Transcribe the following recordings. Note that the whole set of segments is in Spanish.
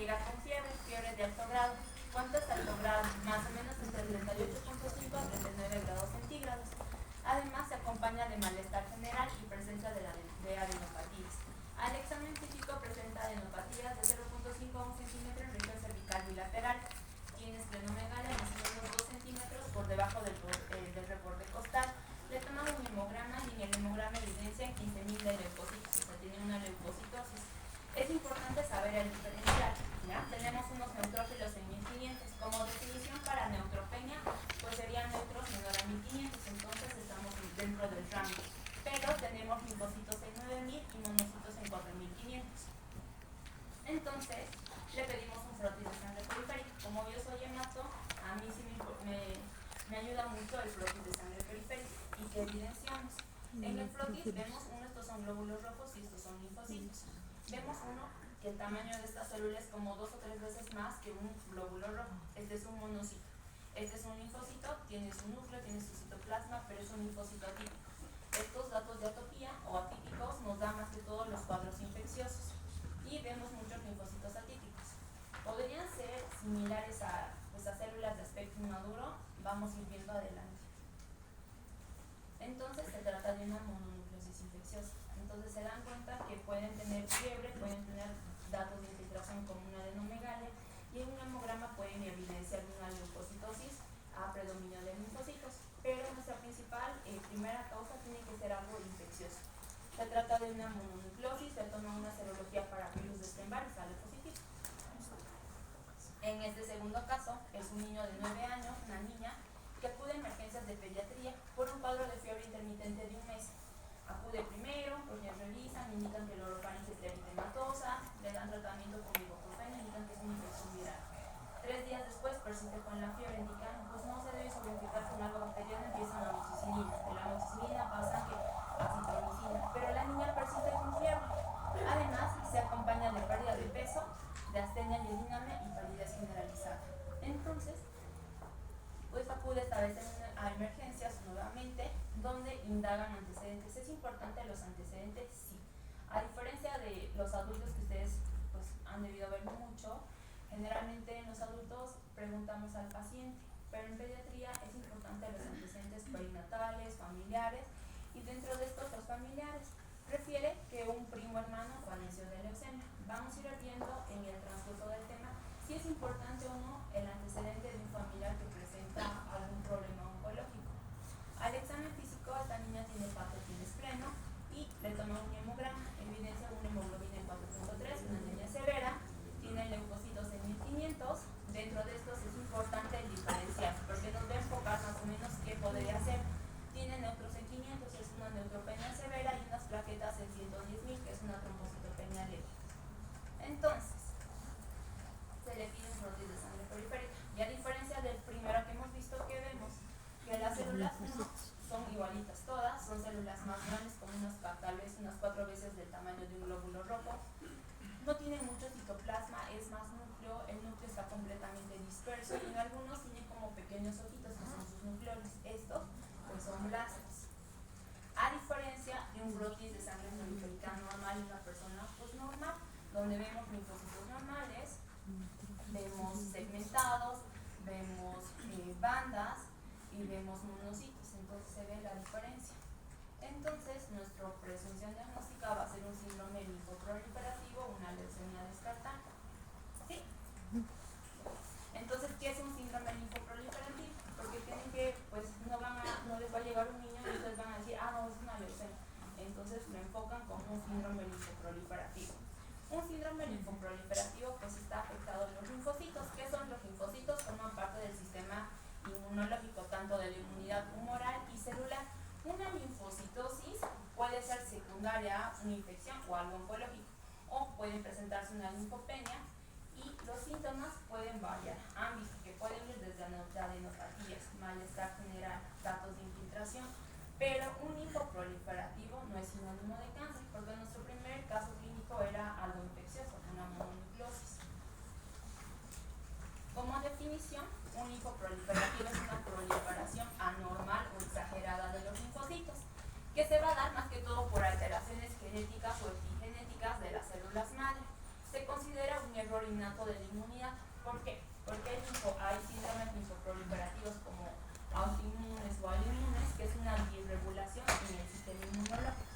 llega con fiebre de alto grado. ¿Cuánto es alto grado? Más o menos entre 38.5 a 39 grados centígrados. Además, se acompaña de malestar general y presencia de adenopatías. Al examen físico presenta adenopatías de 0.5 a 1 centímetro en región cervical bilateral. Tiene esplenomegalia más o menos 2 centímetros por debajo del reporte costal. Le tomamos un hemograma y en el hemograma evidencia 15.000 de leucocitos, o sea, tiene una leucocitosis. Es importante saber el diferencial, ¿ya? Tenemos unos neutrófilos en 1500. Como definición para neutropenia, pues serían neutros menor a 1500, entonces estamos dentro del rango. Pero tenemos linfocitos en 9000 y monocitos en 4500. Entonces, le pedimos un frotis de sangre periférica. Como yo soy hemato, a mí sí me ayuda mucho el frotis de sangre periférica. ¿Y qué evidenciamos? En el frotis vemos estos son glóbulos rojos y estos son linfocitos. Vemos uno que el tamaño de esta célula es como 2 o 3 veces más que un glóbulo rojo. Este es un monocito. Este es un linfocito, tiene su núcleo, tiene su citoplasma, pero es un linfocito atípico. Estos datos de atopía o atípicos nos dan más que todo los cuadros infecciosos. Y vemos muchos linfocitos atípicos. Podrían ser similares a células de aspecto inmaduro. Vamos a ir viendo adelante. Entonces se trata de una mononucleosis infecciosa. Entonces se dan cuenta que pueden tener fiebre, pueden tener datos de infiltración como una adenomegalia y en un hemograma pueden evidenciar una leucocitosis a predominio de linfocitos. Pero nuestra principal primera causa tiene que ser algo infeccioso. Se trata de una mononucleosis, se toma una serología para virus de Epstein-Barr y sale positivo. En este segundo caso es un niño de 9 años, una niña, que acude a emergencias de pediatría por un cuadro de fiebre intermitente de un mes. Acude primero, pues le revisan, indican que el orofaringe es eritematosa, le dan tratamiento con ibuprofeno, indican que es una infección viral. 3 días después persiste con la fiebre, indican pues no se debe sobreinfectar con algo bacteriano, empiezan la amoxicilina. De la amoxicilina pasan a citromicina, pero la niña persiste con fiebre. Además, se acompaña de pérdida de peso, de astenia yelíname y palidez generalizada. Entonces, pues acude esta vez a emergencias nuevamente, donde indagan antecedentes. ¿Es importante los antecedentes? Sí. A diferencia de los adultos que ustedes pues han debido ver mucho, generalmente en los adultos preguntamos al paciente, pero en pediatría es importante los antecedentes perinatales, familiares, y dentro de estos los familiares. Refiere que un primo hermano falleció de leucemia. Vamos a ir viendo en el transcurso del tema si es importante o no el antecedente de un familiar que presenta algún problema oncológico. Al examen físico, esta niña tiene tiene espleno y le toma un hemograma, evidencia una hemoglobina en 4.3, una anemia severa, tiene leucocitos en 1500. Dentro de estos es importante diferenciar, porque nos va a enfocar más o menos qué podría ser. Tiene neutros en 500, es una neutropenia severa, y unas plaquetas en 110.000, que es una trombocitopenia leve. Entonces, se le pide un frotis de sangre periférica. Y a diferencia del primero que hemos visto, que vemos que las células 1 son igualitas todas, son células más grandes, como tal vez unas 4 veces del tamaño de un glóbulo rojo. No tienen mucho citoplasma, es más núcleo, el núcleo está completamente disperso y en algunos tienen como pequeños ojitos que son sus nucleoles. Estos pues son blastos. A diferencia de un frotis de sangre periférica normal en una persona pues normal, donde vemos linfocitos normales, vemos segmentados, vemos bandas y vemos monocitos. Entonces se ve la diferencia. Entonces nuestra presunción diagnóstica va a ser un síndrome linfoproliferativo, una leucemia descartada. ¿Sí? Entonces, ¿qué es un síndrome linfoproliferativo? Porque tienen que, pues no les va a llegar un niño y ustedes van a decir, no, es una leucemia. Entonces lo enfocan como un síndrome linfoproliferativo. Un síndrome linfoproliferativo pues está afectado en los linfocitos. ¿Qué son los linfocitos? Forman parte del sistema inmunológico, tanto de la inmunidad humoral y celular. Una linfocitosis puede ser secundaria a una infección o algo oncológico, o puede presentarse una linfopenia, y los síntomas pueden variar. Han visto que pueden ir desde adenopatías, malestar general, datos de infiltración, pero un linfoproliferativo no es sinónimo de cáncer, porque nuestro primer caso clínico era algo infeccioso, una mononucleosis. Como definición, un linfoproliferativo es una proliferación anormal o exagerada de los linfocitos, que se va a dar más que todo por alteraciones genéticas o epigenéticas de las células madre. Se considera un error innato de la inmunidad. ¿Por qué? Porque hay síndromes linfoproliferativos como autoinmunes o autoinmunes, que es una disregulación en el sistema inmunológico.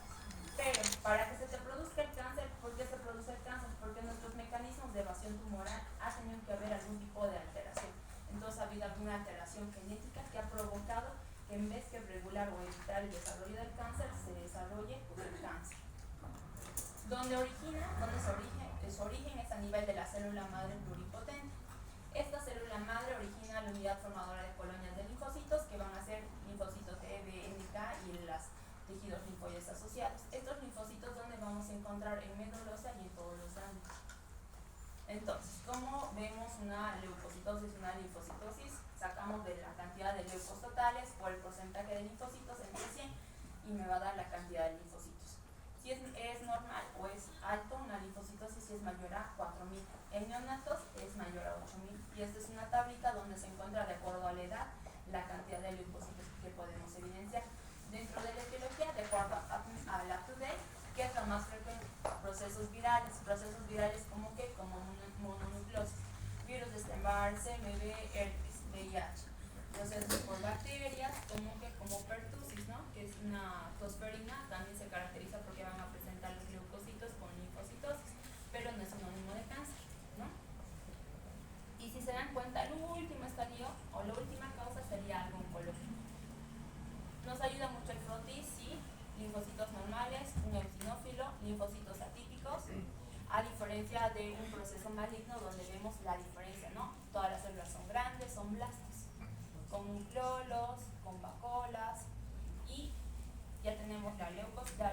Pero para que se te produzca el cáncer, ¿por qué se produce el cáncer? Porque nuestros mecanismos de evasión tumoral ha tenido que haber algún tipo de alteración. Entonces ha habido alguna alteración genética que ha provocado que en vez que regular o evitar el desarrollo del cáncer, se desarrolle el cáncer. Donde su origen es a nivel de la célula madre pluripotente. Esta célula madre origina la unidad formadora de colonias de linfocitos, que van a ser linfocitos T, B, N, K y los tejidos linfoides asociados. Estos linfocitos, ¿dónde vamos a encontrar? En médula ósea y en todos los ganglios. Entonces, ¿cómo vemos una leucocitosis y una linfocitosis? Sacamos de la cantidad de leucos totales por el porcentaje de linfocitos entre 100 y me va a dar la cantidad de linfocitos. Si es normal o es alto, una linfocitosis si es mayor a 4.000. En neonatos es mayor a 8.000. Y esta es una tablita donde se encuentra, de acuerdo a la edad, la cantidad de leucocitos que podemos evidenciar. Dentro de la etiología, de acuerdo a la UpToDate, ¿qué es lo más frecuente? Procesos virales como mononucleosis, virus de Epstein-Barr, CMV, herpes, VIH. Procesos por bacterias como pertussis, ¿no? Que es una tosferina, también se caracteriza porque van a presentar los leucocitos con linfocitosis, pero no es sinónimo de cáncer, ¿no? Y si se dan cuenta, el último estadio o la última causa sería algo oncológico. Nos ayuda mucho el frotis, sí, linfocitos normales, un eosinófilo, linfocitos atípicos, a diferencia de un proceso maligno donde vemos la diferencia, ¿no? Todas las células son grandes, son blastos, con nucleolos, con vacolas, y ya tenemos la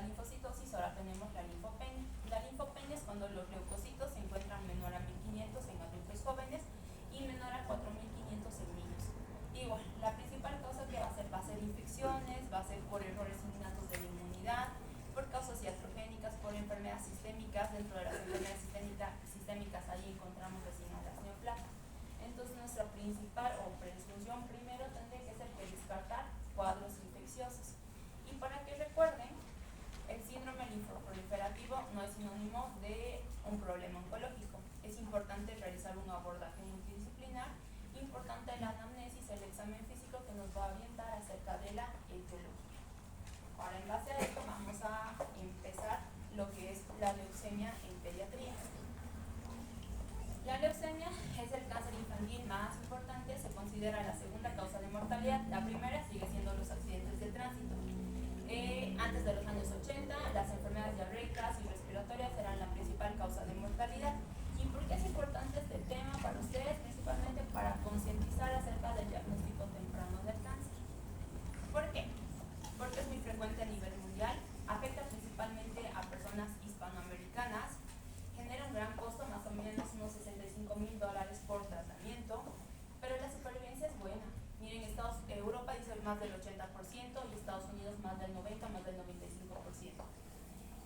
linfocitosis, ahora tenemos la linfopenia. La linfopenia es cuando los leucocitos se encuentran menor a 1500 en adultos jóvenes y menor a 4500 en niños. Igual, la principal causa que va a ser infecciones, va a ser por errores innatos de la inmunidad, por causas iatrogénicas, por enfermedades sistémicas. Dentro de las enfermedades sistémicas ahí encontramos recién a las neoplasias. Entonces nuestra principal o presunción primero tendría que ser que descartar cuadros infecciosos. Y para que recuerden, el síndrome linfoproliferativo no es sinónimo de un problema oncológico. Es importante realizar un abordaje multidisciplinar, importante la anamnesis, el examen físico que nos va a orientar acerca de la etiología. Ahora, en base a esto vamos a empezar lo que es la leucemia en pediatría. La leucemia es el cáncer infantil más importante, se considera la segunda causa de mortalidad. La primera sigue siendo los accidentes de tránsito. Antes de los años 80, las enfermedades diarreicas y respiratorias eran la principal causa de mortalidad. ¿Y por qué es importante este tema para ustedes? Principalmente para concientizar acerca del diagnóstico temprano del cáncer. ¿Por qué? Porque es muy frecuente a nivel mundial, afecta principalmente a personas hispanoamericanas, genera un gran costo, más o menos unos $65,000 por tratamiento, pero la supervivencia es buena. Miren, Europa dice más del 80% y Estados Unidos más del 90%, más del 95%.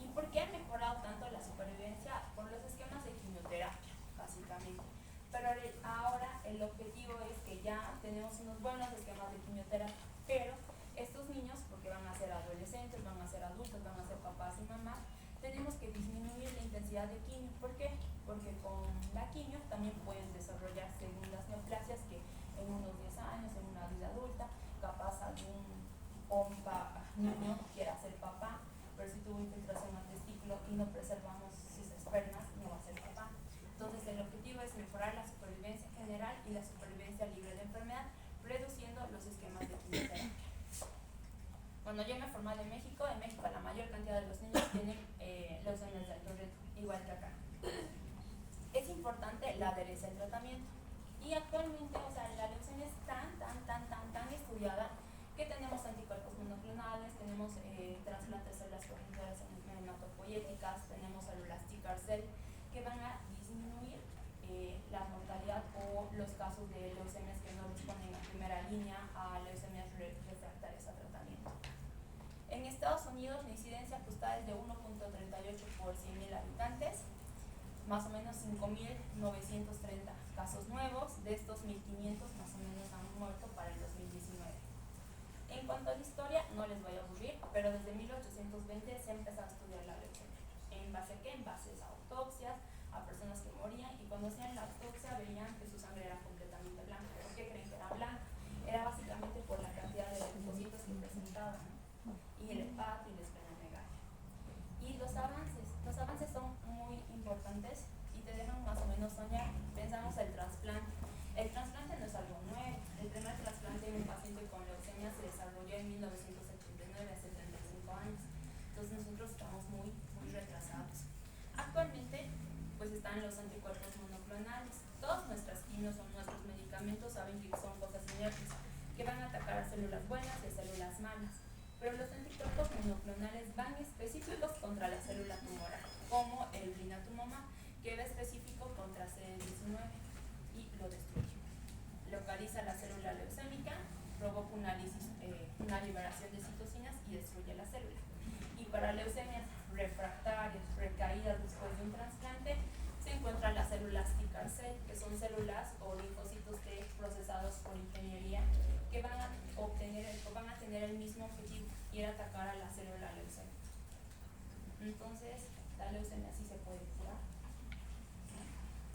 ¿Y por qué ha mejorado tanto la supervivencia? Por los esquemas de quimioterapia, básicamente. Pero ahora el objetivo es que ya tenemos unos buenos esquemas de quimioterapia, pero estos niños, porque van a ser adolescentes, van a ser adultos, van a ser papás y mamás, tenemos que disminuir la intensidad de quimio. ¿Por qué? Porque con la quimio también pueden desarrollar segundas neoplasias que en unos 10 años, en una vida adulta, capaz algún niño quiera ser papá, pero si tuvo infiltración al testículo y no preservamos sus espermas, no va a ser papá. Entonces el objetivo es mejorar la supervivencia general y la supervivencia libre de enfermedad, reduciendo los esquemas de quimioterapia. Cuando yo me formé en México la mayor cantidad de los niños tienen leucemia de alto riesgo, igual que acá. Es importante la adherencia al tratamiento. Y actualmente, la leucemia es tan estudiada que tenemos anticuerpos monoclonales, tenemos trasplantes de células progenitoras hematopoyéticas, tenemos células T-CAR-cell que van a disminuir la mortalidad o los casos de leucemias que no responden a primera línea a leucemias refractarias a tratamiento. En Estados Unidos la incidencia ajustada es de 1.38 por 100.000 habitantes, más o menos 5.930 casos nuevos, de estos 1.500 más o menos han muerto para el 2019. En cuanto a la historia, no les voy a aburrir, pero desde 1820 se ha empezado a estudiar la leucemia. ¿En base a qué? En base a autopsias, a personas que morían, y cuando hacían interesantes y te dejan más o menos soñar. Pensamos el trasplante. El trasplante no es algo nuevo. El primer trasplante en un paciente con leucemia se desarrolló en 1989, hace 35 años. Entonces nosotros estamos muy retrasados. Actualmente pues están los anticuerpos monoclonales. Todas nuestras quimios o nuestros medicamentos saben que son cosas inertes, que van a atacar a células buenas y a células malas. Pero los anticuerpos monoclonales van específicos contra la célula tumoral, como el blinatumomab, que va específico contra CD19 y lo destruye. Localiza la célula leucémica, provoca una liberación de citocinas y destruye la célula. Y para leucemias refractarias, recaídas después de un trasplante, se encuentran las células sickle cell, que son células o linfocitos T procesados por ingeniería que van a tener el mismo objetivo, y era atacar a la célula leucémica. Entonces, la leucemia sí se puede curar.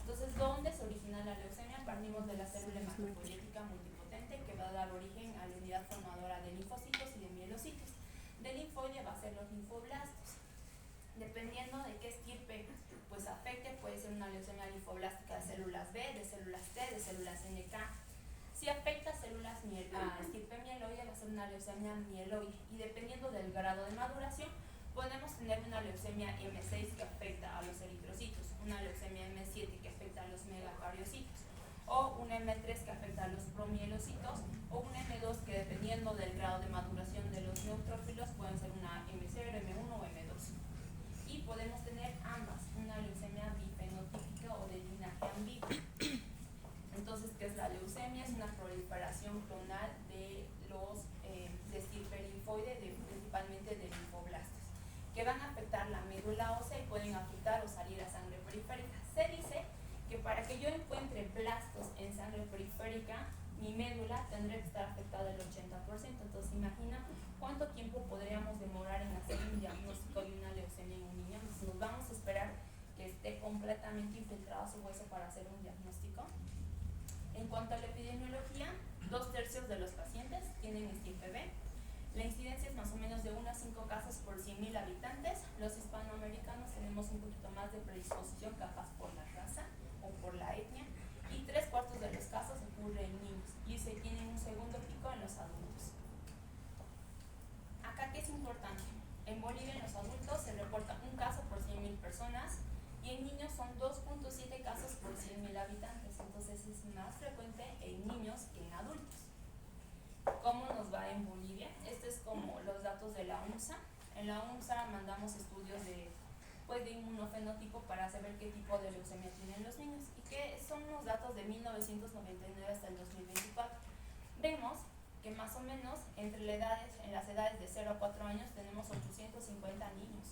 Entonces, ¿dónde se origina la leucemia? Partimos de la célula hematopoyética multipotente, que va a dar origen a la unidad formadora de linfocitos y de mielocitos. Del linfoide va a ser los linfoblastos. Dependiendo de qué estirpe pues afecte, puede ser una leucemia linfoblástica de células B, de células T, de células NK. Si afecta células estirpe mieloide, va a ser una leucemia mieloide. Y dependiendo del grado de maduración, podemos tener una leucemia M6 que afecta a los eritrocitos, una leucemia M7 que afecta a los megacariocitos, o una M3 que afecta a los promielocitos, o una M2 que dependiendo del grado de maduración de los neutrófilos pueden ser una M0, M1 o M2. Y podemos tener ambas, una leucemia bifenotípica o de linaje ambiguo. Entonces, ¿qué es la leucemia? Es una proliferación clonal de los de estirpe linfoide, principalmente de linfoblastos, que van a afectar la médula ósea y pueden afectar o salir a sangre periférica. Se dice que para que yo encuentre blastos en sangre periférica, mi médula tendría que estar afectada el 80%. Entonces, imagina cuánto tiempo podríamos demorar en hacer un diagnóstico de una leucemia en un niño. Entonces, nos vamos a esperar que esté completamente infiltrado su hueso para hacer un diagnóstico. En cuanto a la epidemiología, 2/3 de los pacientes tienen estirpe B. La incidencia es más o menos de 1 a 5 casos por 100.000 habitantes. Los hispanoamericanos tenemos un poquito más de predisposición, capaz por la raza o por la etnia. Y 3/4 de los casos ocurre en niños y se tiene un segundo pico en los adultos. Acá, ¿qué es importante? En Bolivia, en los adultos se reporta un caso por 100.000 personas y en niños son 2.7 casos por 100.000 habitantes. Entonces es más frecuente en niños que en adultos. ¿Cómo nos va en Bolivia? Esto es como los datos de la UNSA. En la UNSA mandamos estudios de inmunofenotipo para saber qué tipo de leucemia tienen los niños, y que son unos datos de 1999 hasta el 2024. Vemos que más o menos en las edades de 0 a 4 años tenemos 850 niños.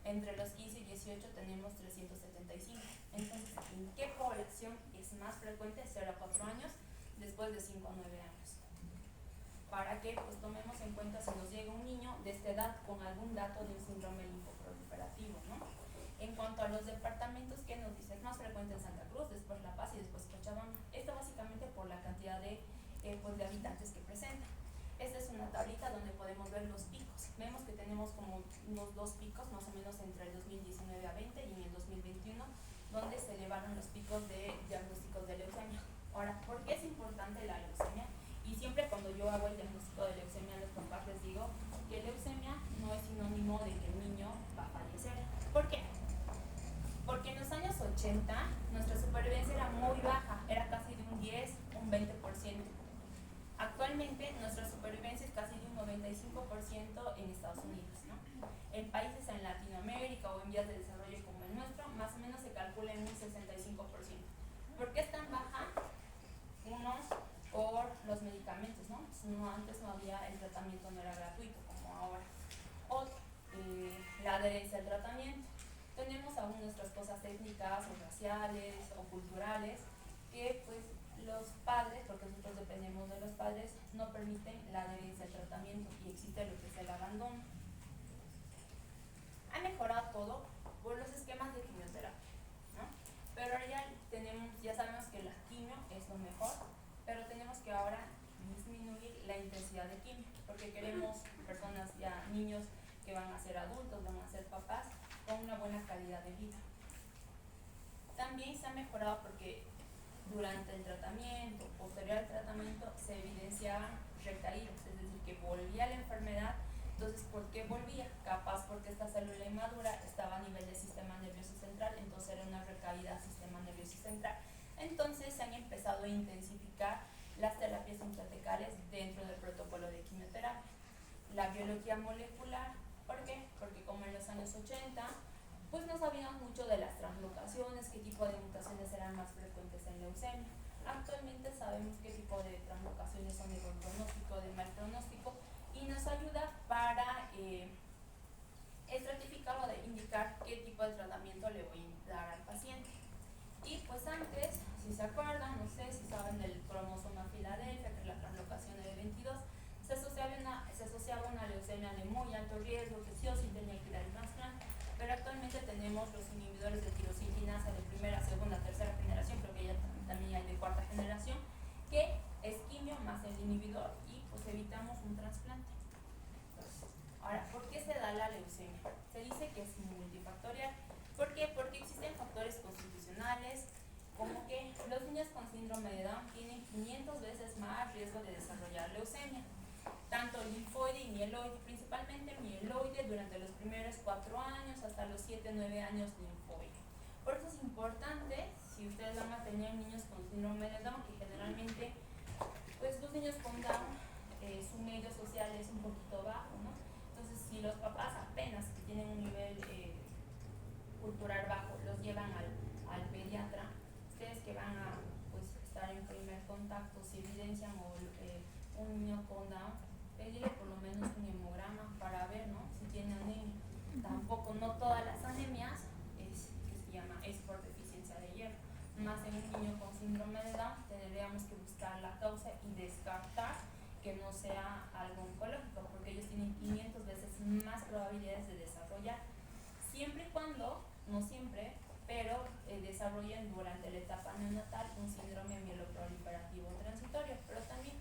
Entre los 15 y 18 tenemos 375. Entonces, ¿en qué población es más frecuente 0 a 4 años después de 5 a 9 años? Para que pues tomemos en cuenta si nos llega un niño de esta edad con algún dato de un síndrome linfoproliferativo, ¿no? En cuanto a los departamentos, ¿qué nos dice? Es más frecuente en Santa Cruz, después La Paz y después Cochabamba. Esto básicamente por la cantidad de habitantes que presenta. Esta es una tablita donde podemos ver los picos. Vemos que tenemos como unos 2 picos, más o menos entre el 2019 a 20 y en el 2021, donde se elevaron los picos de diagnósticos de leucemia. Ahora, ¿por qué es importante la leucemia? Y siempre cuando yo hago el diagnóstico de leucemia a los papás les digo que leucemia no es sinónimo de que el niño va a fallecer. ¿Por qué? Porque en los años 80 nuestra supervivencia era muy baja, era casi de un 10, un 20%. Actualmente nuestra supervivencia es casi de un 95% en Estados Unidos, ¿no? En países en Latinoamérica o en vías de desarrollo como el nuestro, más o menos se calcula en un 65%. ¿Por qué es tan baja? Uno, por los medicamentos, ¿no? Antes no había, el tratamiento no era gratuito como ahora. Otro, la adherencia al tratamiento. Tenemos aún nuestras cosas étnicas o raciales o culturales que pues los padres, porque nosotros dependemos de los padres, no permiten la adherencia al tratamiento y existe lo que es el abandono. Ha mejorado todo por los esquemas de quimioterapia, ¿no? Pero ahora ya sabemos que la quimio es lo mejor, pero tenemos que ahora disminuir la intensidad de quimio, porque queremos personas ya, niños que van a ser adultos, van a ser papás, con una buena calidad de vida. También se ha mejorado porque durante el tratamiento, posterior al tratamiento, se evidenciaban recaídas, es decir, que volvía la enfermedad. Entonces, ¿por qué volvía? Capaz porque esta célula inmadura estaba a nivel del sistema nervioso central, entonces era una recaída al sistema nervioso central. Entonces se han empezado a intensificar las terapias intratecales dentro del protocolo de quimioterapia. La biología molecular, ¿por qué? Porque como en los años 80, pues no sabíamos mucho de las translocaciones, qué tipo de mutaciones eran más frecuentes en leucemia. Actualmente sabemos qué tipo de translocaciones son de buen pronóstico, de mal pronóstico, y nos ayuda para estratificar o de indicar qué tipo de tratamiento le voy a dar al paciente. Y pues antes, si se acuerdan, no sé si saben del cromosoma Filadelfia, que es la translocación de 22, se asociaba una leucemia de muy alto riesgo, que sí o sí tenía que ir al trasplante. Pero actualmente tenemos los inhibidores de tirosilinasa de primera, segunda, tercera generación, creo que ya también hay de cuarta generación, que es quimio más el inhibidor y pues evitamos un trasplante. Ahora, ¿por qué se da la leucemia? Se dice que es multifactorial. ¿Por qué? Porque existen factores constitucionales, como que los niños con síndrome de Down tienen 500 veces más riesgo de desarrollar leucemia. Tanto linfoide y mieloide, principalmente mieloide durante los primeros 4 años hasta los 7-9 años linfoide. Por eso es importante, si ustedes van a tener niños con síndrome de Down, que generalmente, pues los niños con Down, su medio social es un poquito bajo, ¿no? Entonces, si los papás apenas que tienen un nivel cultural bajo los llevan al pediatra, ustedes que van a pues, estar en primer contacto, si evidencian un niño con Down, pedirle por lo menos un hemograma para ver, ¿no?, si tiene anemia. Tampoco, no todas las anemias es por deficiencia de hierro. Más en un niño con síndrome de Down tendríamos que buscar la causa y descartar que no sea algo oncológico, porque ellos tienen 500 veces más probabilidades de desarrollar, siempre y cuando, no siempre, pero desarrollen durante la etapa neonatal un síndrome mieloproliferativo transitorio, pero también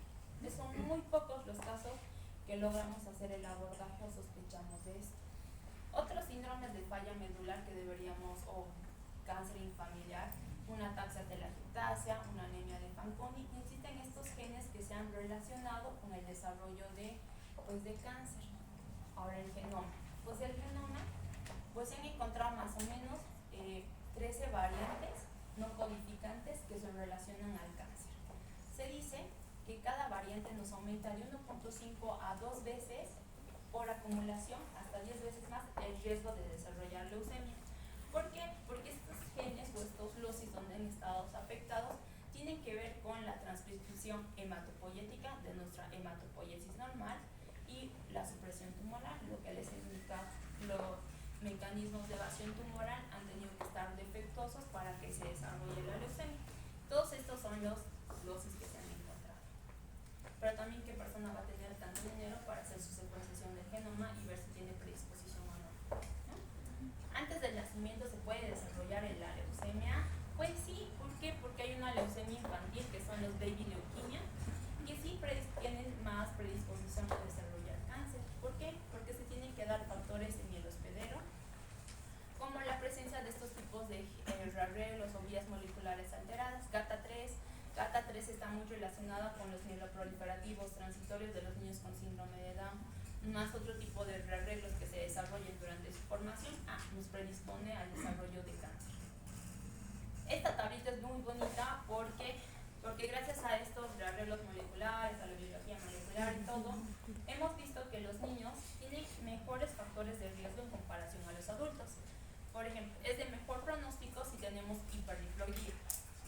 son muy pocos los casos que logramos hacer el abordaje o sospechamos de esto. Otros síndromes de falla medular que deberíamos, o cáncer infamiliar, una ataxia telangiectasia, una anemia de Fanconi, existen estos genes que se han relacionado con el desarrollo de cáncer. Ahora el genoma. Pues el genoma, pues se han encontrado más o menos 13 variantes no codificantes que se relacionan al cáncer. Se dice que cada variante nos aumenta de 1.5 a 2 veces por acumulación, hasta 10 veces más, el riesgo de desarrollar leucemia. ¿Por qué? Porque estos genes o estos locis donde han estado afectados tienen que ver con la transcripción hematopoyética de nuestra hematopoiesis normal y la supresión tumoral, lo que les indica los mecanismos de evasión tumoral han tenido que estar defectuosos para que se desarrolle la leucemia. Todos estos son los locis que se han encontrado. Pero también qué persona va a tener tanto dinero para hacer su secuenciación del genoma y ver si tiene predisposición o no, ¿no? Antes del nacimiento se puede desarrollar la leucemia. Pues sí, ¿por qué? Porque hay una leucemia infantil que son los baby leukemia, que sí tienen más predisposición a desarrollar cáncer. ¿Por qué? Porque se tienen que dar factores en el hospedero, como la presencia de estos tipos de rearreglos o vías moleculares alteradas. GATA3 está muy relacionada con los mieloproliferativos transitorios de los niños con síndrome de Down, más otro tipo de rearreglos que se desarrollen durante su formación, nos predispone al desarrollo de cáncer. Esta tablita es muy bonita porque gracias a estos rearreglos moleculares, a la biología molecular y todo, hemos visto que los niños tienen mejores factores de riesgo en comparación a los adultos. Por ejemplo, es de mejor pronóstico si tenemos hiperdiploidía,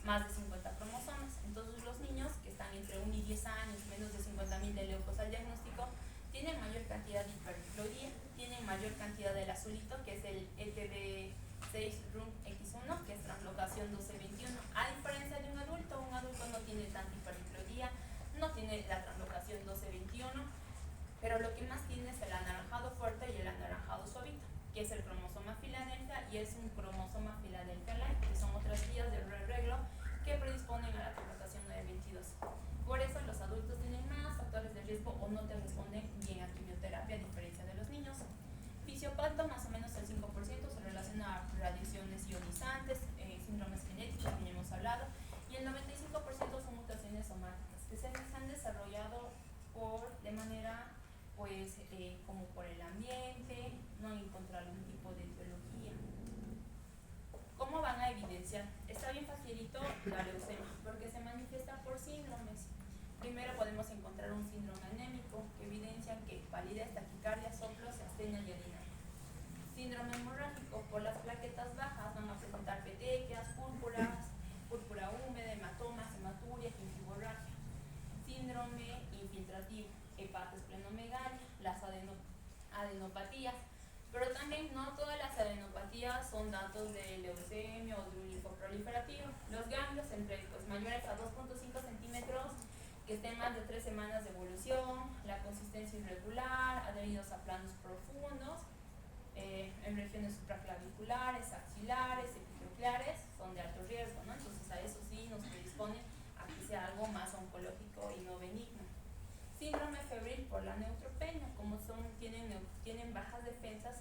más de 50 cromosomas. Entonces los niños que están entre 1 y 10 años, menos de 50.000 de leucos al diagnóstico, tienen mayor cantidad de hiperdiploidía, tienen mayor cantidad del azulito, que es el ETB6-RUNX1, que es translocación 1221. A diferencia de un adulto no tiene tanta hiperdiploidía, no tiene la translocación 1221, pero lo que más tiene es el anaranjado fuerte y el anaranjado suavito, que es el cromosoma Filadelfia y es un cromosoma Filadelfia Light, que son otras vías de rearreglo que predisponen a la translocación 922. Por eso los adultos tienen más factores de riesgo o no te responden bien a quimioterapia a diferencia de los niños. Fisiopato, más o menos el 5% se relaciona a radiaciones ionizantes, síndromes Síndrome hemorrágico, por las plaquetas bajas van a presentar petequias, púrpura húmeda, hematomas, hematuria, gingivorragia. Síndrome infiltrativo, hepatosplenomegalia, las adenopatías. Pero también no todas las adenopatías son datos de leucemia o de un linfoproliferativo. Los ganglios entre mayores a 2.5 centímetros, que estén más de 3 semanas de evolución, la consistencia irregular, adheridos a planos profundos, en regiones supraclaviculares, axilares, epicocleares, son de alto riesgo, ¿no? Entonces a eso sí nos predispone a que sea algo más oncológico y no benigno. Síndrome febril por la neutropenia, como tienen bajas defensas,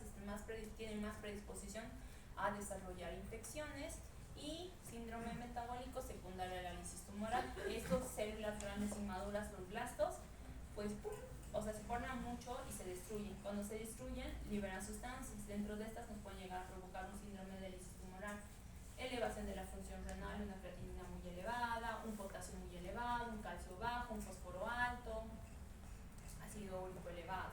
tienen más predisposición a desarrollar infecciones. Y síndrome metabólico secundario a la lisis tumoral. Estas células grandes inmaduras, los blastos, pues se forman mucho y se destruyen. Cuando se destruyen, liberan sustancias. Dentro de estas nos pueden llegar a provocar un síndrome de lisis tumoral. Elevación de la función renal, una creatinina muy elevada, un potasio muy elevado, un calcio bajo, un fósforo alto, ácido úrico elevado.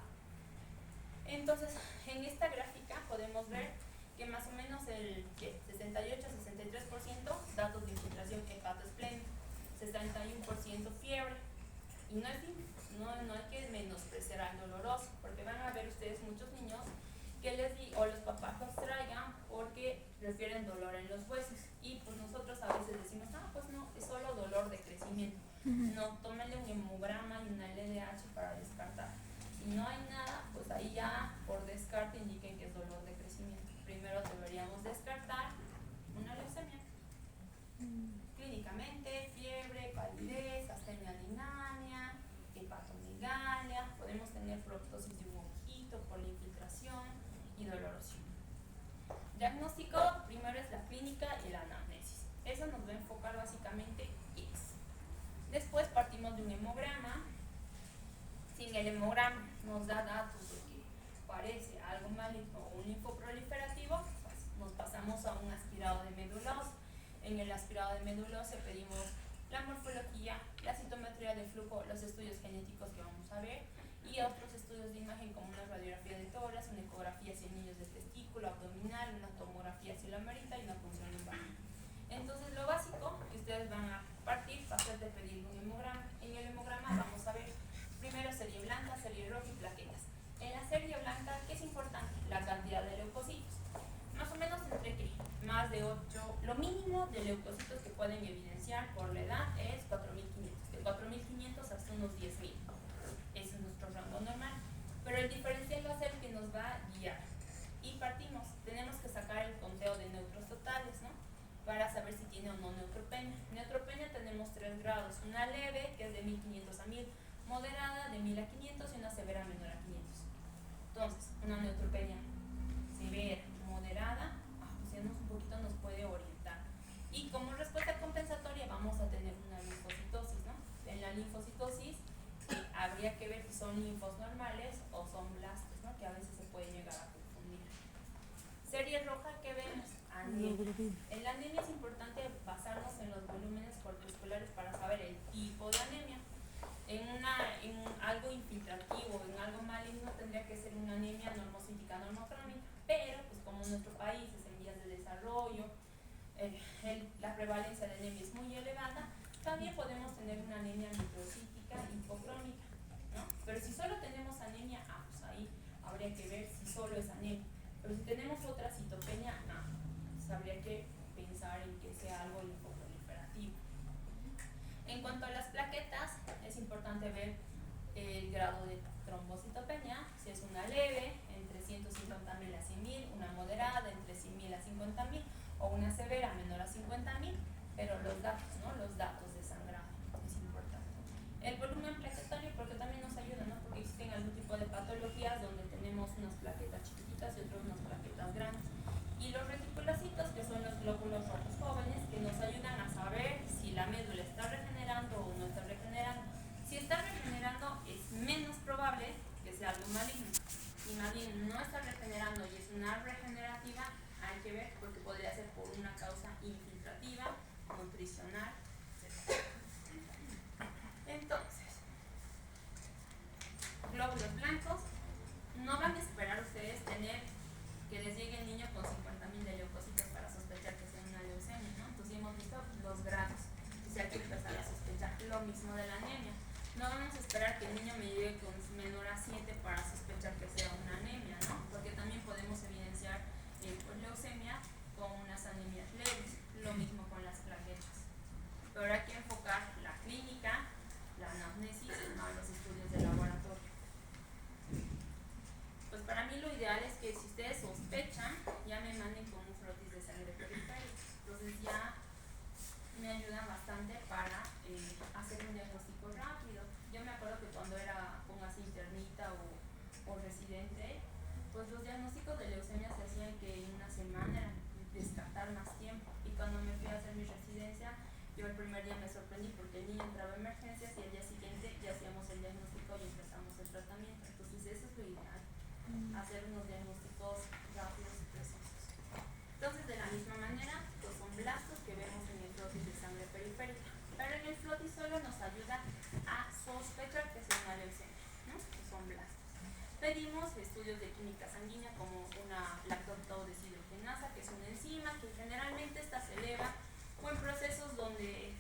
Entonces, en esta gráfica podemos ver que más o menos el 68-63% datos de infiltración hepatoesplénica, 61% fiebre. Y no hay que menospreciar al doloroso, porque van a ver ustedes muchos niños que o los papás los traigan porque refieren dolor en los huesos. Y pues nosotros a veces decimos, pues no, es solo dolor de crecimiento. No, tómenle un hemograma y una LDH para descartar. Si no hay nada, pues ahí ya por descarte indiquen que es dolor de crecimiento. Primero deberíamos descartar una leucemia. Clínicamente, fiebre, palidez, astenia linánea, hepatomegalia, podemos tener proptosis de un ojito por la infiltración y dolorosidad. Diagnóstico, primero es la clínica y la anamnesis. Eso nos va a enfocar básicamente qué es. Después partimos de un hemograma. Sin el hemograma nos da datos de que parece algo maligno o un linfoproliferativo, pues nos pasamos a un aspirado de médula ósea. En el aspirado de médula ósea pedimos la morfología, la citometría de flujo, los estudios genéticos que vamos a ver y otros estudios de imagen como una radiografía de tórax, una ecografía si el niño es de testículo, abdominal, una tomografía si lo amerita y una punción linfática. Entonces lo básico que ustedes van a partir va a ser de pedir un hemograma. En el hemograma vamos a ver primero serie blanca, serie roja y plaquetas. En la serie blanca, ¿qué es importante? La cantidad de leucocitos. Más o menos entre qué? Más de 8, lo mínimo de leucocitos que pueden evidenciar por la edad es 4.500. De 4.500 hasta unos 10.000. Ese es nuestro rango normal. Pero el diferencial va a ser el que nos va a guiar. Y partimos. Tenemos que sacar el conteo de neutros totales, ¿no? Para saber si tiene o no neutropenia. Neutropenia tenemos 3 grados. Una leve, que es de 1.500 a 1.000. Moderada de 1.000 a 500 y una severa menor a 500. Entonces, una neutropenia severa, moderada, pues un poquito nos puede orientar. Y como respuesta compensatoria vamos a tener una linfocitosis, ¿no? En la linfocitosis habría que ver si son linfos normales o son blastos, ¿no? Que a veces se puede llegar a confundir. Serie roja, ¿qué vemos? Anemia. En la anemia es importante basarnos en los volúmenes corpusculares para saber el tipo de anemia. En algo infiltrativo, en algo maligno, tendría que ser una anemia normocítica normocrónica, pero pues como nuestro país es en vías de desarrollo, la prevalencia de anemia es muy elevada, también podemos tener una anemia microcítica hipocrónica, ¿no? Pero si solo tenemos anemia, pues ahí habría que ver si solo es anemia. Pero si tenemos otra citopenia, pues habría que pensar en que sea algo linfoproliferativo. En cuanto a las plaquetas, es importante ver el grado de trombocitopenia, si es una leve, entre 150.000 a 100.000, una moderada, entre 100.000 a 50.000, o una severa, menor a 50.000, pero los datos, ¿no? Los datos de sangrado, es importante. El volumen plaquetario, porque también nos ayuda, ¿no? Porque existen algún tipo de patologías donde tenemos unas plaquetas chiquititas y otras unas plaquetas grandes. Y los reticulocitos, que son los glóbulos rojos jóvenes, que nos ayudan a saber si la médula está regenerando o no está regenerando. Si está regenerando, es menos probable que sea algo maligno. Si más bien no está regenerando y es una regenerativa, hay que ver porque podría ser por una causa infiltrativa, nutricional, etc. Entonces, glóbulos blancos, no van a esperar ustedes tener que les llegue esperar que el niño me llegue con menor a 7 para sospechar que sea una anemia, ¿no? Porque también podemos evidenciar pues, leucemia con unas anemias leves, lo mismo con las plaquetas. Pero hay que enfocar la clínica, la anamnesis, no los estudios de laboratorio. Pues para mí lo ideal es que si ustedes sospechan, ya me manden con un frotis de sangre periférica. Entonces ya me ayudan bastante para hacer un diagnóstico rápido. Yo me acuerdo que cuando era, póngase, internita o residente, pues los diagnósticos de leucemia se hacían que en una semana era descartar más tiempo. Y cuando me fui a hacer mi residencia, yo el primer día me sorprendí porque el niño entraba a emergencias y el día siguiente ya hacíamos el diagnóstico y empezamos el tratamiento. Entonces eso es lo ideal, hacer unos diagnósticos rápidos y precisos. Entonces de la misma manera, pues son blastos que vemos en el frotis de sangre periférica. Pero en el frotis solo nos ayuda a sospechar que sea una leucemia, ¿no? Que son blastos. Pedimos estudios de química sanguínea como una lactobacillus que es una enzima que generalmente esta se eleva o en procesos donde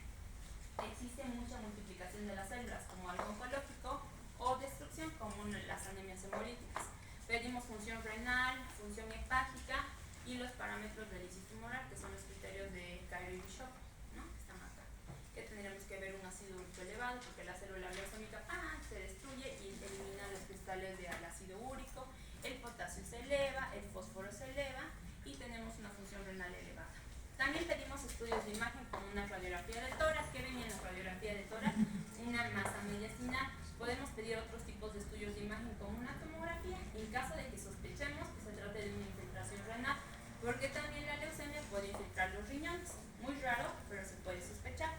existe mucha multiplicación de las células, como algo oncológico o destrucción, como las anemias hemolíticas. Pedimos función renal, función hepática y los parámetros del lisis tumoral, que son los criterios de Cairo y Bishop, ¿no? Están acá. Que tendríamos que ver un ácido úrico elevado, porque la célula leucémica se destruye y elimina los cristales de ácido úrico, el potasio se eleva, el fósforo se eleva y tenemos una función renal elevada. También pedimos estudios de imagen como una radiografía de tórax. ¿Qué ven en la radiografía de tórax? Una masa mediastinal. Podemos pedir otros tipos de estudios de imagen como una tomografía en caso de que sospechemos que se trate de una infiltración renal, porque también la leucemia puede infiltrar los riñones. Muy raro, pero se puede sospechar,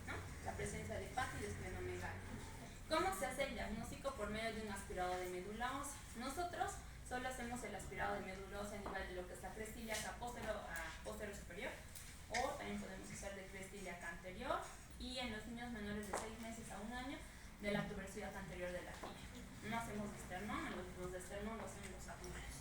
¿no? La presencia de hepatitis y de esplenomegalia. ¿Cómo se hace el diagnóstico? Por medio de un aspirado de médula ósea. Nosotros solo hacemos el aspirado de médula ósea a nivel de lo que es la cresta ilíaca posterior superior, o también podemos hacer de cresta ilíaca anterior, y en los niños menores de 6 meses a 1 año de la tuberosidad anterior de la tibia. No hacemos de esternón, los de esternón los hacen los adultos.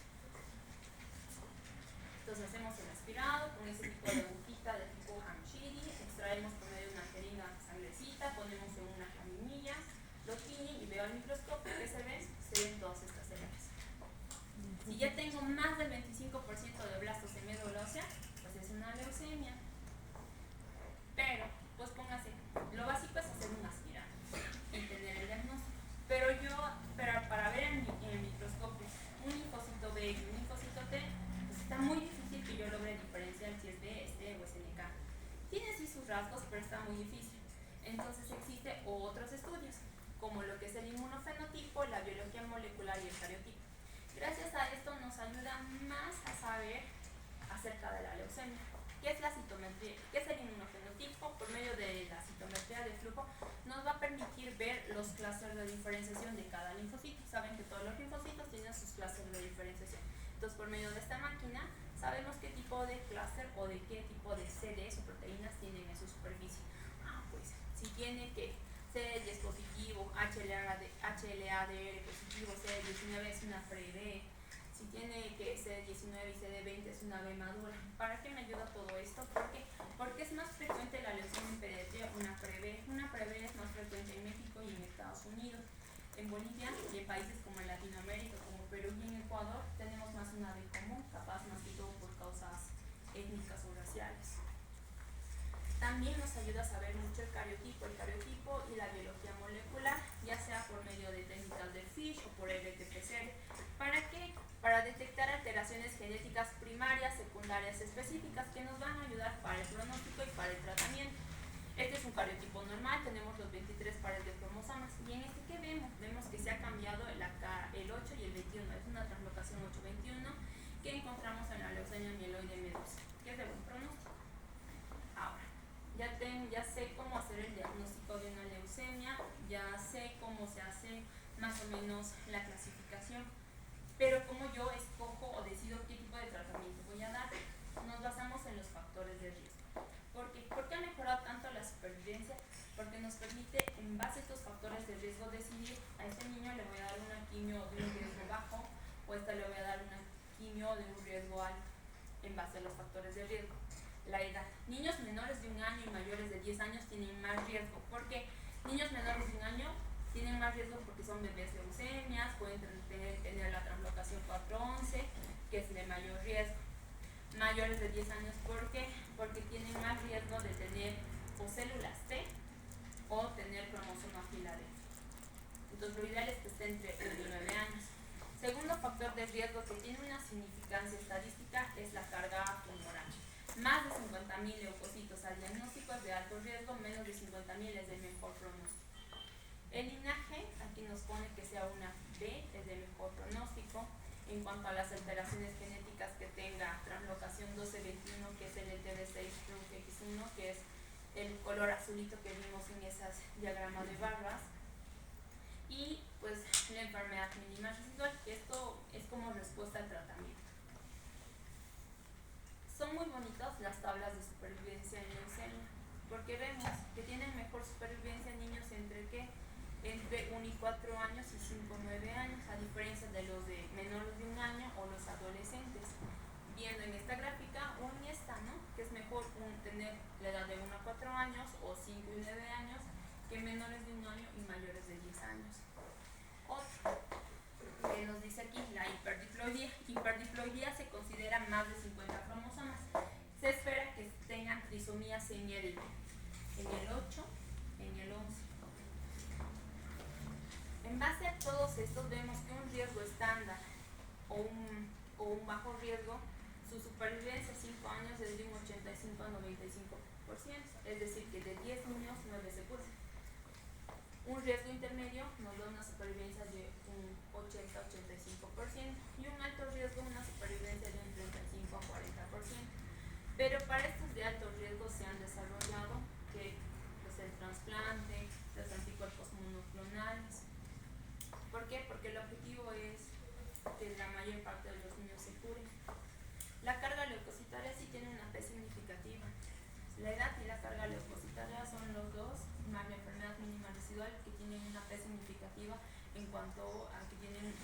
Entonces hacemos el aspirado con ese tipo de agujita de tipo Hamshiri, extraemos por medio de una jeringa sangrecita, ponemos en una laminilla, lo tiñen y veo al microscopio que se ven todas estas células. Si ya tengo más del 25% de blastos en médula ósea, pues es una leucemia. Pero, pues póngase, lo básico es hacer un aspirado y tener el diagnóstico. Pero para ver en el microscopio un linfocito B y un linfocito T, pues está muy difícil que yo logre diferenciar si es B, es T o es NK. Tiene sí sus rasgos, pero está muy difícil. Entonces existen otros estudios, como lo que es el inmunofenotipo, la biología molecular y el cariotipo. Gracias a esto nos ayuda más a saber acerca de la leucemia. ¿Qué es la citometría? ¿Qué es el inmunofenotipo? Por medio de la citometría de flujo nos va a permitir ver los clústeres de diferenciación de cada linfocito. Saben que todos los linfocitos tienen sus clústeres de diferenciación. Entonces, por medio de esta máquina sabemos qué tipo de clúster o de qué tipo de CDs o proteínas tienen en su superficie. Pues si tiene que CD10 positivo, HLA-DR positivo, CD19 es una pre-B. Si tiene que CD19 y CD20 es una B madura. ¿Para qué me ayuda todo esto? Porque es más frecuente la leucemia en pediatría una pre-B. Una pre-B es más frecuente en México y en Estados Unidos. En Bolivia y en países como en Latinoamérica, como Perú y en Ecuador, tenemos más una B común, capaz más que todo por causas étnicas o raciales. También nos ayuda a saber mucho el cariotipo y la biología molecular, ya sea por medio de técnicas de FISH o por RT-PCR. ¿Para qué? Para detectar alteraciones genéticas primarias, secundarias específicas que nos van a ayudar para el pronóstico y para el tratamiento. Este es un cariotipo normal, tenemos los 23 pares de cromosomas. Y en este, ¿qué vemos? Vemos que se ha cambiado el 8 y el 21. Es una translocación 8-21 que encontramos en la leucemia mieloide medusa, que es de buen pronóstico. Ahora, ya sé cómo hacer el diagnóstico de una leucemia, ya sé cómo se hace más o menos la clasificación, pero como yo escojo o decido qué tipo de tratamiento voy a dar, nos basamos en los factores de riesgo. ¿Por qué ha mejorado tanto la supervivencia? Porque nos permite, en base a estos factores de riesgo, decidir a este niño le voy a dar una quimio de un riesgo bajo o a esta le voy a dar una quimio de un riesgo alto, en base a los factores de riesgo. La edad. Niños menores de 1 año y mayores de 10 años tienen más riesgo. ¿Por qué? Niños menores de 1 año tienen más riesgo porque son bebés leucemias, pueden tener la translocación 411, que es de mayor riesgo. Mayores de 10 años, ¿por qué? Porque tienen más riesgo de tener o células T o tener cromosoma Filadelfia. Entonces lo ideal es que esté entre 1 y 9 años. Segundo factor de riesgo que tiene una significancia estadística es la carga tumoral. Más de 50.000 leucocitos al diagnóstico es de alto riesgo, menos de 50.000 es de mejor pronóstico. El linaje, aquí nos pone que sea una B, es de mejor pronóstico. En cuanto a las alteraciones genéticas que tenga translocación 1221, que es el ETD6 X1, que es el color azulito que vimos en esas diagramas de barras. Y pues la enfermedad mínima residual, que esto es como respuesta al tratamiento. Son muy bonitas las tablas de supervivencia en leucemia, porque vemos que tienen mejor supervivencia niños entre 1 y 4 años y 5 y 9 años, a diferencia de los de menores de 1 año o los adolescentes. Viendo en esta gráfica o en esta, ¿no? Que es mejor tener la edad de 1 a 4 años o 5 y 9 años que menores de 1 año y mayores de 10 años. Otro que nos dice aquí la hiperdiploidía. Hiperdiploidía se considera más de 50 cromosomas. Se espera que tengan trisomías en el 8, en el 11. En base a todos estos vemos que un riesgo estándar o un bajo riesgo, su supervivencia a 5 años es de un 85 a 95%, es decir que de 10 niños 9 se cursan. Un riesgo intermedio nos da una supervivencia de un 80 a 85% y un alto riesgo una supervivencia de un 35 a 40%. Pero para estos de alto riesgo se han desarrollado que pues, el trasplante, los anticuerpos monoclonales. ¿Por qué? Porque el objetivo es que la mayor parte de los niños se curen. La carga leucocitaria sí tiene una P significativa. La edad y la carga leucocitaria son los dos, más la enfermedad mínima residual, que tienen una P significativa en cuanto a que tienen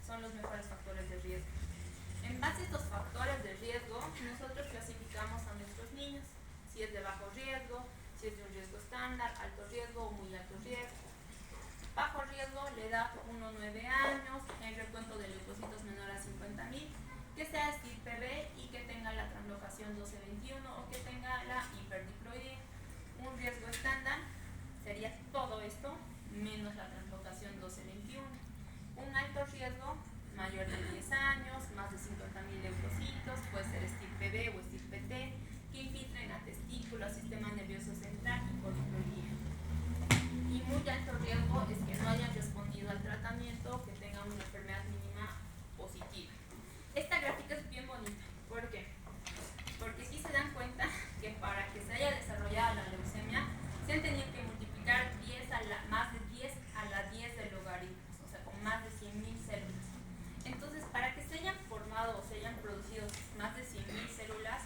son los mejores factores de riesgo. En base a estos factores de riesgo, nosotros clasificamos a nuestros niños, si es de bajo riesgo, si es de un riesgo estándar, alto riesgo o muy alto riesgo. Bajo riesgo, la edad 1 a 9 años, el recuento de leucocitos menor a 50.000, que sea estirpe B y que tenga la translocación 1221 o que tenga la hiperdiploidía. Un riesgo estándar sería todo esto menos la translocación 1221. Un alto riesgo mayor de 10 años, más de 50.000 leucocitos, puede ser estirpe B o estirpe T, que infiltren a testículos, sistema nervioso central y poliploidía. Y muy alto riesgo es que no hayan respondido al tratamiento, que tengan una enfermedad mínima positiva. Esta gráfica es bien bonita. ¿Por qué? Porque aquí se dan cuenta que para que se haya desarrollado la leucemia se han tenido que multiplicar más de 10 a la 10 de logaritmos, o sea, con más de 100.000 células. Entonces, para que se hayan formado o se hayan producido más de 100.000 células,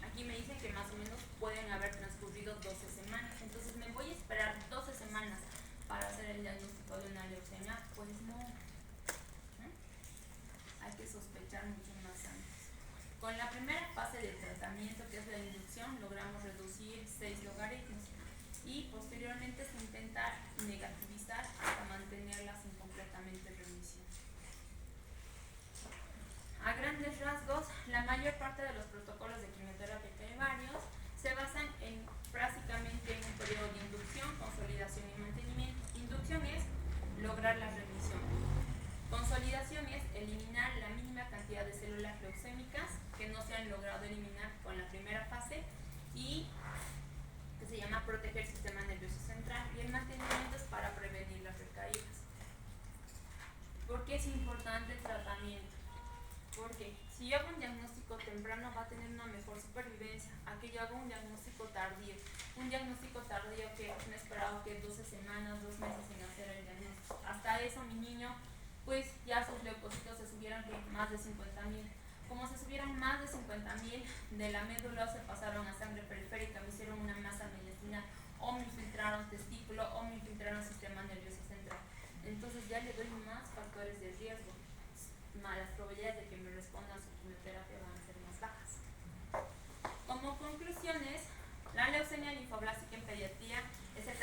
aquí me dicen que más o menos pueden haber transcurrido 12 semanas. Entonces, ¿me voy a esperar 12 semanas para hacer el diagnóstico de una leucemia? Pues no. Hay que sospechar mucho más antes. Con la primera fase del tratamiento, que es la inducción, logramos reducir 6 logaritmos y posteriormente se intenta negativizar hasta mantenerlas en completamente remisión. A grandes rasgos, la mayor parte de los protocolos de quimioterapia, que hay varios, se basan básicamente en un periodo de inducción, consolidación y mantenimiento. Inducción es lograr la remisión. Consolidación es eliminar la mínima cantidad de células leucémicas que no se han logrado eliminar con la primera fase y que se llama proteger el sistema nervioso central. Y el mantenimiento es para prevenir las recaídas. ¿Por qué es importante el tratamiento? Porque si yo hago un diagnóstico temprano va a tener una mejor supervivencia a que yo hago un diagnóstico tardío. Un diagnóstico tardío que me he esperado que 12 semanas, 2 meses sin hacer el diagnóstico. Hasta eso mi niño, pues ya sus leucocitos se subieron que más de 50.000. Como se subieron más de 50.000, de la médula se pasaron a sangre periférica, me hicieron una masa mediastinal, o me infiltraron testículo, o me infiltraron sistema nervioso central. Entonces ya le doy más factores de riesgo. Las probabilidades de que me respondan a su quimioterapia van a ser más bajas. Como conclusiones, la leucemia linfoblástica en pediatría es el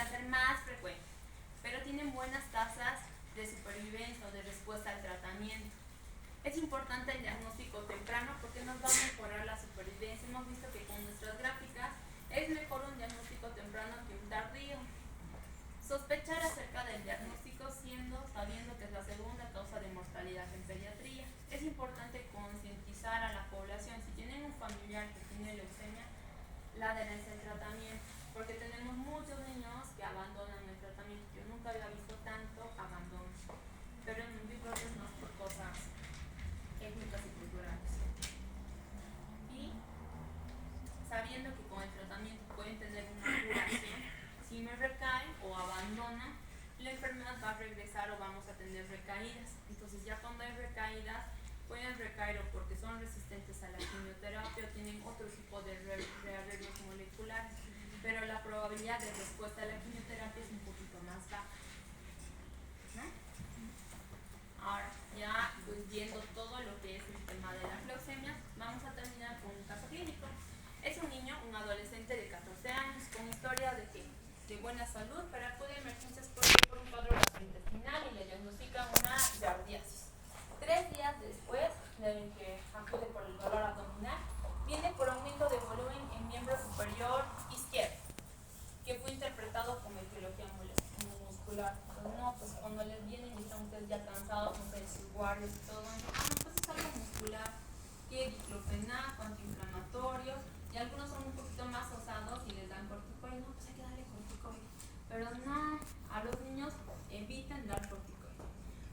buenas tasas de supervivencia o de respuesta al tratamiento. Es importante el diagnóstico temprano porque nos va a mejorar la supervivencia. Hemos visto que con nuestras gráficas es mejor un diagnóstico temprano que un tardío. Sospechar acerca del diagnóstico sabiendo que es la segunda causa de mortalidad en pediatría. Es importante concientizar a la población. Si tienen un familiar que tiene leucemia, la adherencia al tratamiento, porque tenemos muchos niños que abandonan el tratamiento. Yo nunca había visto tanto abandono, pero en Big Brother es más por cosas étnicas y culturales. Y sabiendo que con el tratamiento pueden tener una curación, si me recaen o abandonan, la enfermedad va a regresar o vamos a tener recaídas. Entonces ya cuando hay recaídas, pueden recaer o porque son resistentes a la quimioterapia o tienen otro tipo de rearreglos moleculares, pero la probabilidad de respuesta a la quimioterapia es un poquito más baja, ¿no? Ahora, ya pues viendo todo lo que es el tema de las leucemias, vamos a terminar con un caso clínico. Es un niño, un adolescente de 14 años, con historia de buena salud, pero acude a emergencias por un cuadro gastrointestinal y le diagnostican una giardiasis. 3 días después de que acude por el dolor abdominal, viene por aumento de volumen en miembro superior izquierdo, que fue interpretado como etiología muscular. Entonces, no, pues cuando les vienen y están ustedes ya cansados, no sé, de sus guardias y todo, no, pues es algo muscular, que diclofenaco, antiinflamatorios, y algunos son un poquito más osados y les dan corticoide, no, pues hay que darle corticoide. Pero no, a los niños eviten dar corticoide.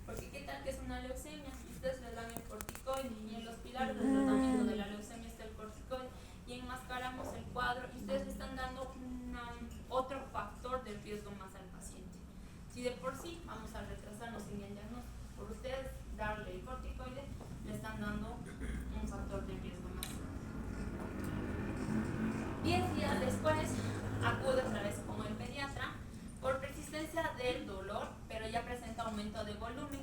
Porque qué tal que es una leucemia y ustedes les dan el corticoide y en los pilares del tratamiento de la leucemia está el corticoide y enmascaramos el cuadro y ustedes le están dando otro factor de riesgo más al paciente. Si de por sí vamos a retrasarnos en el diagnóstico, por ustedes darle el corticoide le están dando un factor de riesgo más. 10 días después acude otra vez con el pediatra por persistencia del dolor, pero ya presenta aumento de volumen,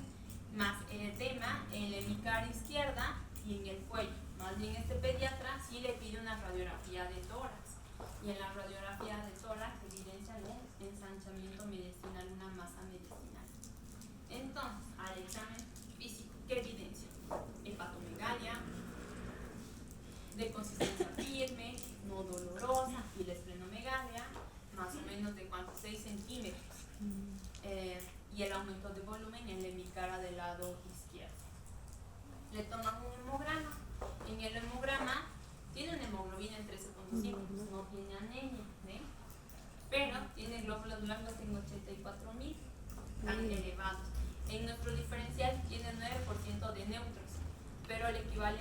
más edema en la hemicara izquierda y en el cuello. Más bien este pediatra sí le pide una radiografía de tórax. Y en la radiografía de tórax evidencia el ensanchamiento mediastinal, una masa mediastinal. Entonces, al examen físico, ¿qué evidencia? Hepatomegalia, de consistencia firme, no dolorosa, y la esplenomegalia, más o menos de cuánto, 6 centímetros. Y el aumento de volumen en la hemicara del lado izquierdo. Le toman un hemograma. En el hemograma tiene una hemoglobina en 13.5, pues no tiene anemia, ¿eh? Pero tiene glóbulos blancos en 84.000, tan elevados. En nuestro diferencial tiene 9% de neutros, pero le equivale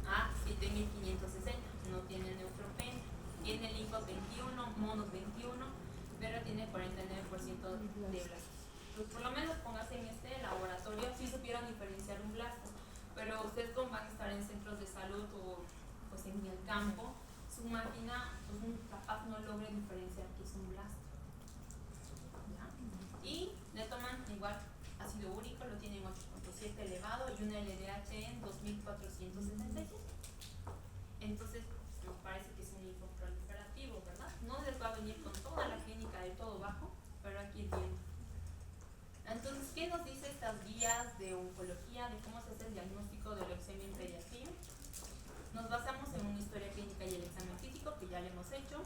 a 7.560, no tiene neutropenia. Tiene linfos 21, monos 21, pero tiene 49% de blastos. Pues por lo menos póngase en este laboratorio si supieron diferenciar un blasto, pero ustedes como van a estar en centros de salud o pues en el campo, su máquina pues capaz no logre diferenciar que es un blasto. ¿Ya? Y le toman igual ácido úrico, lo tienen 8.7 elevado y una LDH en 2.477. Entonces nos parece que es un linfoproliferativo, ¿verdad? No les va a venir con toda la clínica de todo bajo, pero aquí viene. Entonces, ¿qué nos dice estas guías de oncología de cómo se hace el diagnóstico de leucemia en pediatría? Nos basamos en una historia clínica y el examen físico que ya le hemos hecho.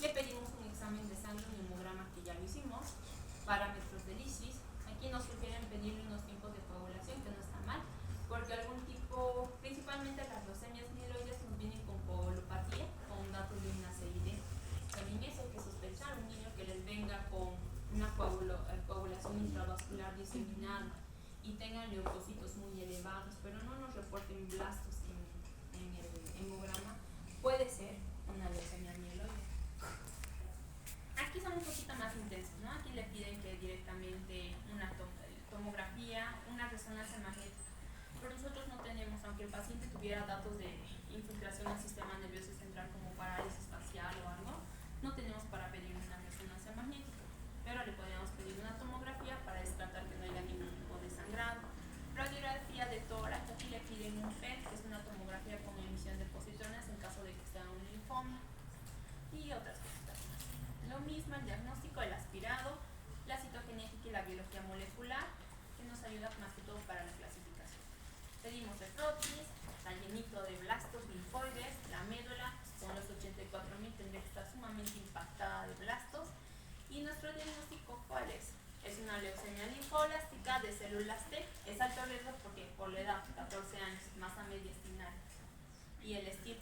Le pedimos un examen de sangre, un hemograma que ya lo hicimos, parámetros de lisis. Aquí nos sugieren pedirle unos tiempos de coagulación, que no está mal, porque algún tipo, principalmente las leucemias mieloides, nos vienen con coagulopatía, con datos de una CID. También eso hay que sospechar, un niño que les venga con una coagulación intravascular diseminada y tengan leucocitos muy elevados, pero no nos reporten blastos en el hemograma, puede ser una leucemia mieloide. Aquí son un poquito más intensos, ¿no? Aquí le piden que directamente una tomografía, una resonancia magnética. Pero nosotros no tenemos, aunque el paciente tuviera datos de infiltración al sistema nervioso central como parálisis facial o algo, no tenemos para pedir una resonancia magnética, pero le podríamos pedir una tomografía para descartar que no haya ningún tipo de sangrado. Radiografía de tórax, aquí le piden un PET, que es una tomografía con emisión de positrones en caso de que sea un linfoma, y otras cosas más. Lo mismo el diagnóstico, el aspirado, la citogenética y la biología molecular ayuda más que todo para la clasificación. Pedimos nefrosis, está llenito de blastos linfoides, la médula con los 84.000 tendría que estar sumamente impactada de blastos. Y nuestro diagnóstico, ¿cuál es? Es una leucemia linfoblástica de células T. Es alto riesgo porque por la edad, 14 años, masa media estimal. Y el STIR